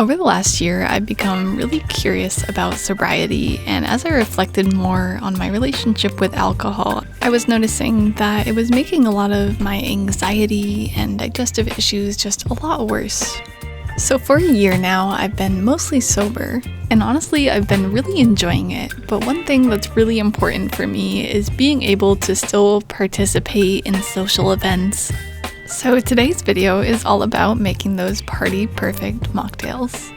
Over the last year, I've become really curious about sobriety, and as I reflected more on my relationship with alcohol, I was noticing that it was making a lot of my anxiety and digestive issues just a lot worse. So for a year now, I've been mostly sober, and honestly, I've been really enjoying it. But one thing that's really important for me is being able to still participate in social events. So today's video is all about making those party-perfect mocktails.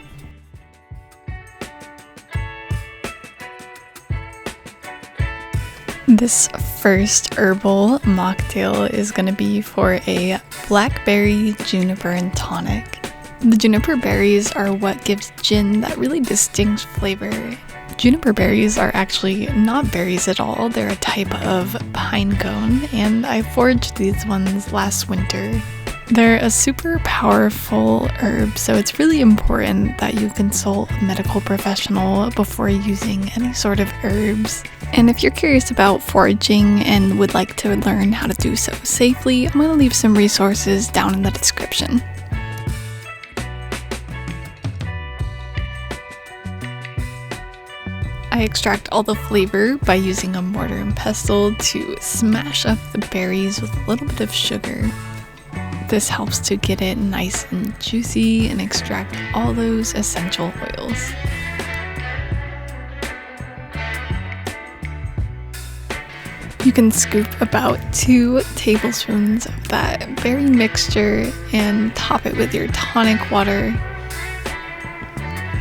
This first herbal mocktail is going to be for a Blackberry, Juniper, and Tonic. The juniper berries are what gives gin that really distinct flavor. Juniper berries are actually not berries at all, they're a type of pine cone, and I foraged these ones last winter. They're a super powerful herb, so it's really important that you consult a medical professional before using any sort of herbs. And if you're curious about foraging and would like to learn how to do so safely, I'm going to leave some resources down in the description. I extract all the flavor by using a mortar and pestle to smash up the berries with a little bit of sugar. This helps to get it nice and juicy and extract all those essential oils. You can scoop about 2 tablespoons of that berry mixture and top it with your tonic water.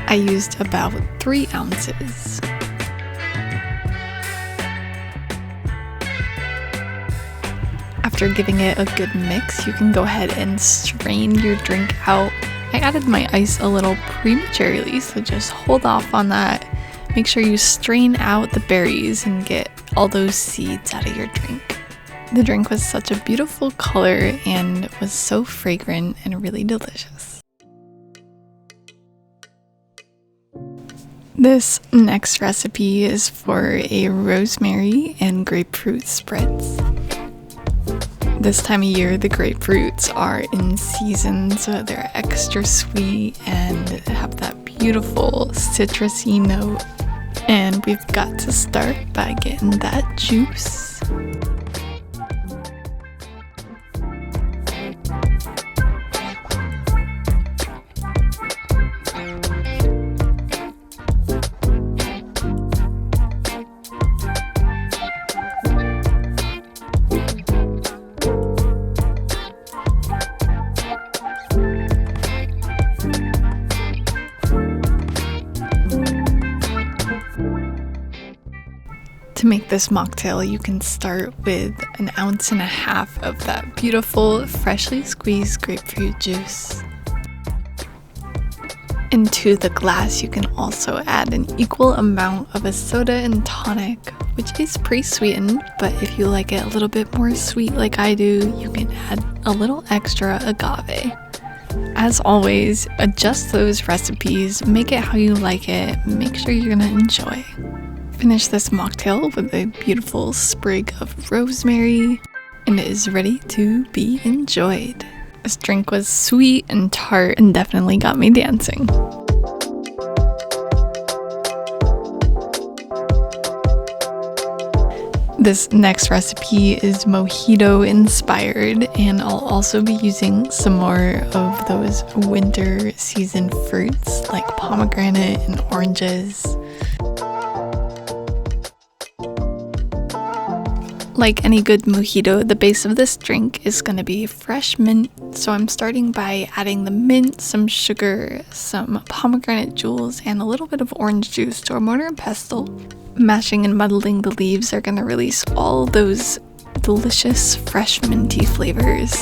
I used about 3 ounces. After giving it a good mix, you can go ahead and strain your drink out. I added my ice a little prematurely, so just hold off on that. Make sure you strain out the berries and get all those seeds out of your drink. The drink was such a beautiful color and was so fragrant and really delicious. This next recipe is for a rosemary and grapefruit spritz. This time of year, the grapefruits are in season, so they're extra sweet and have that beautiful citrusy note. And we've got to start by getting that juice. To make this mocktail, you can start with 1.5 ounces of that beautiful, freshly squeezed grapefruit juice. Into the glass, you can also add an equal amount of a soda and tonic, which is pre-sweetened, but if you like it a little bit more sweet like I do, you can add a little extra agave. As always, adjust those recipes, make it how you like it, make sure you're gonna enjoy. Finish this mocktail with a beautiful sprig of rosemary, and it is ready to be enjoyed. This drink was sweet and tart and definitely got me dancing. This next recipe is Mojito inspired, and I'll also be using some more of those winter season fruits like pomegranate and oranges. Like any good mojito, the base of this drink is going to be fresh mint, so I'm starting by adding the mint, some sugar, some pomegranate jewels, and a little bit of orange juice to a mortar and pestle. Mashing and muddling the leaves are going to release all those delicious fresh minty flavors.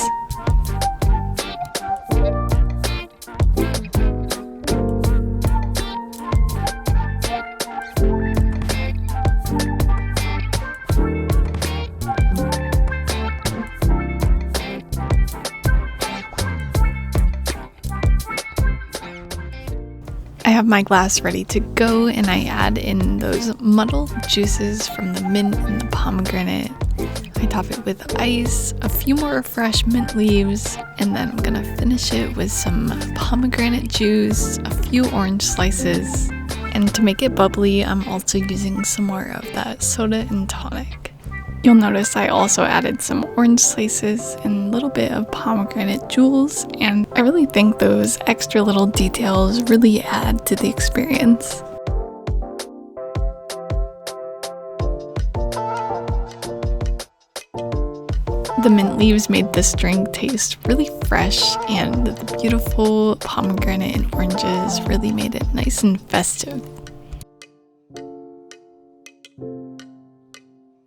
I have my glass ready to go, and I add in those muddled juices from the mint and the pomegranate. I I top it with ice, a few more fresh mint leaves, and then I'm gonna finish it with some pomegranate juice, a few orange slices, and to make it bubbly, I'm also using some more of that soda and tonic. You'll notice I also added some orange slices and a little bit of pomegranate jewels, and I really think those extra little details really add to the experience. The mint leaves made this drink taste really fresh, and the beautiful pomegranate and oranges really made it nice and festive.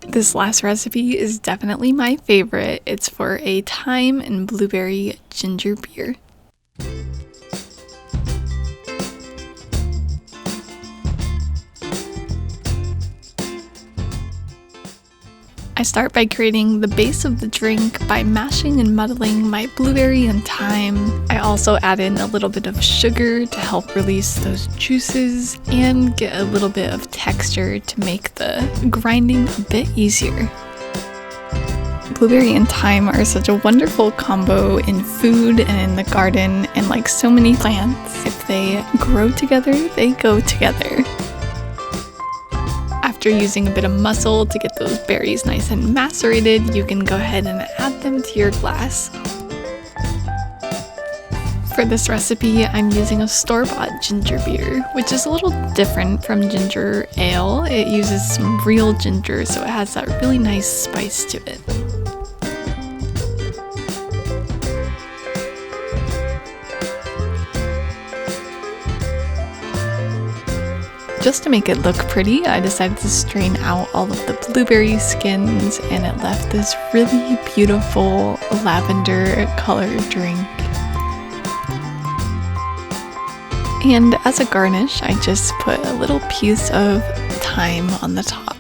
This last recipe is definitely my favorite. It's for a thyme and blueberry ginger beer. I start by creating the base of the drink by mashing and muddling my blueberry and thyme. I also add in a little bit of sugar to help release those juices and get a little bit of texture to make the grinding a bit easier. Blueberry and thyme are such a wonderful combo in food and in the garden, and like so many plants, if they grow together, they go together. After using a bit of muscle to get those berries nice and macerated, you can go ahead and add them to your glass. For this recipe, I'm using a store-bought ginger beer, which is a little different from ginger ale. It uses some real ginger, so it has that really nice spice to it. Just to make it look pretty, I decided to strain out all of the blueberry skins, and it left this really beautiful lavender colored drink. And as a garnish, I just put a little piece of thyme on the top.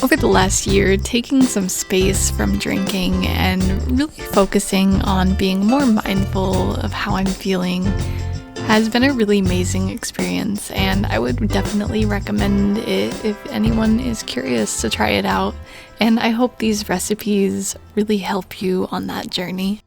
Over the last year, taking some space from drinking and really focusing on being more mindful of how I'm feeling has been a really amazing experience, and I would definitely recommend it if anyone is curious to try it out, and I hope these recipes really help you on that journey.